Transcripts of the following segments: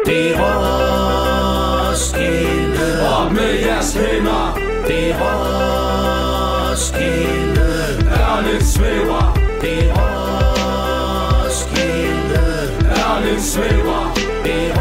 Det er Roskilde. Op med jeres hænder. Det er Roskilde. Ørnen svæver. Det er Roskilde. Ørnen svæver. Det er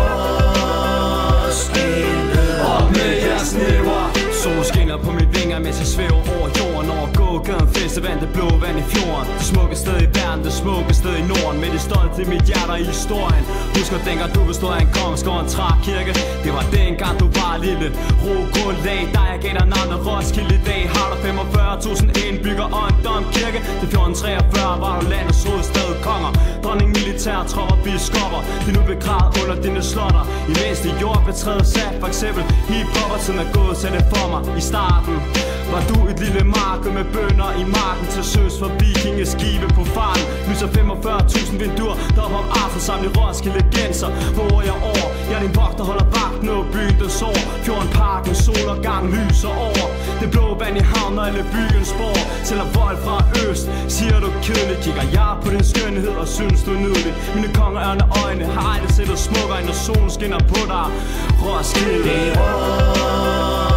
Roskilde. Op med jeres næver. Sol skinner på mine vinger, mens jeg svæver over jorden. Over gågaden, festevand, det blå vand i fjorden. Det smukke sted i verden, det smukke sted i Norden. Med det stolt i mit hjerte i historien. Husk at dengang du bestod af en kongsgård og en trækirke. Det var dengang du var lille. Ro grundlag, der jeg gav dig navnet Roskilde. I dag har du 45.000 indbygger og en domkirke. Til 1443 var du landets hovedstad, konger, dronning, militær, tropper, biskopper. De nu begravet under dine slotter. Imens de jord betrædet sat, for eksempel hiphopper, som er gået, så det for mig. I starten var du et lille marked med bønder i marken til søs for vikingeskibe på farten. Lyser 45.000 vinduer, der op om aften sammen i Roskilde genser. Hvor år jeg over, jeg er din vogter, holder vagt, når byen den sover. Fjorden, parken, solopgang, lyser over. Det blå vand i havn og alle byens borg. Sælger vold fra øst, siger du kedeligt. Kigger jeg på din skønhed og synes du er nydelig. Mine kongeørne øjne har aldrig set dig smukkere, når solen skinner på dig. Roskilde. Det er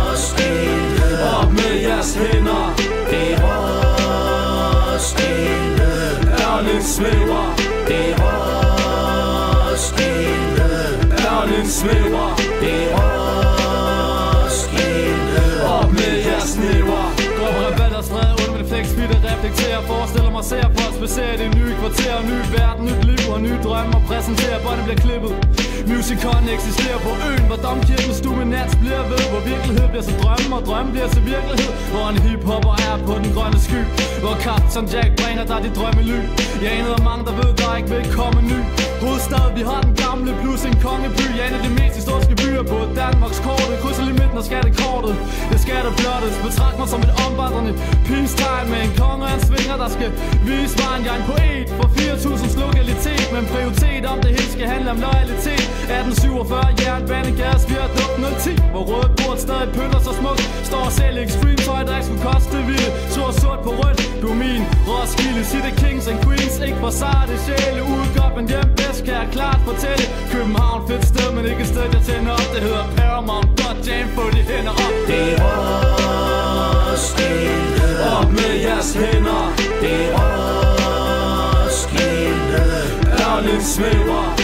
Roskilde. Op med jeres hænder. Det er Roskilde. Ørnen svæver. Det er Roskilde. Ørnen svæver. Det er Roskilde. Op med jeres næver. Går på rabatter, stræder under med flexbitter, reflekterer. Forestiller mig, ser på os, beser det nye kvarter, ny verden, nyt liv og nye drømme. Og præsenterer, hvor det bliver klippet. Musicon eksisterer på øen, hvor domkirkens stue nats bliver ved. Hvor virkelighed bliver så drømme, og drømme bliver til virkelighed. Hvor en hiphopper er på den grønne sky. Hvor Captain Jack bringer dig dit drømmely. Jeg er en af mange, der ved, der ikke vil komme ny. Hovedstad, vi har den gamle plus en kongeby. Jeg er en af de mest historiske byer på Danmarks kortet. Krydser lige midten af skattekortet. Jeg skal der blottes, betragt mig som et omvandrende peace-tegn. Med en konge og en svinger, der skal vise vejen. Jeg er en poet for 4.000 lokalitet. Men prioritet om det hele skal handle om loyalitet. 1847, jernbanegas, vi har dukt 010. Hvor rødt bord stadig pynter så smukt. Står og sælger extreme tøj, der ikke skulle koste vildt. Sort på rødt, du er min Roskilde. City Kings and Queens, ikke for sarte sjæle. Udgård, men hjem bedst kan jeg klart fortælle. København, fedt sted, men ikke et sted, jeg tænder op. Det hedder Paramount, godt jam, få de hænder op. Det er Roskilde. Op med jeres hænder. Det er Roskilde. Ørnen svæver.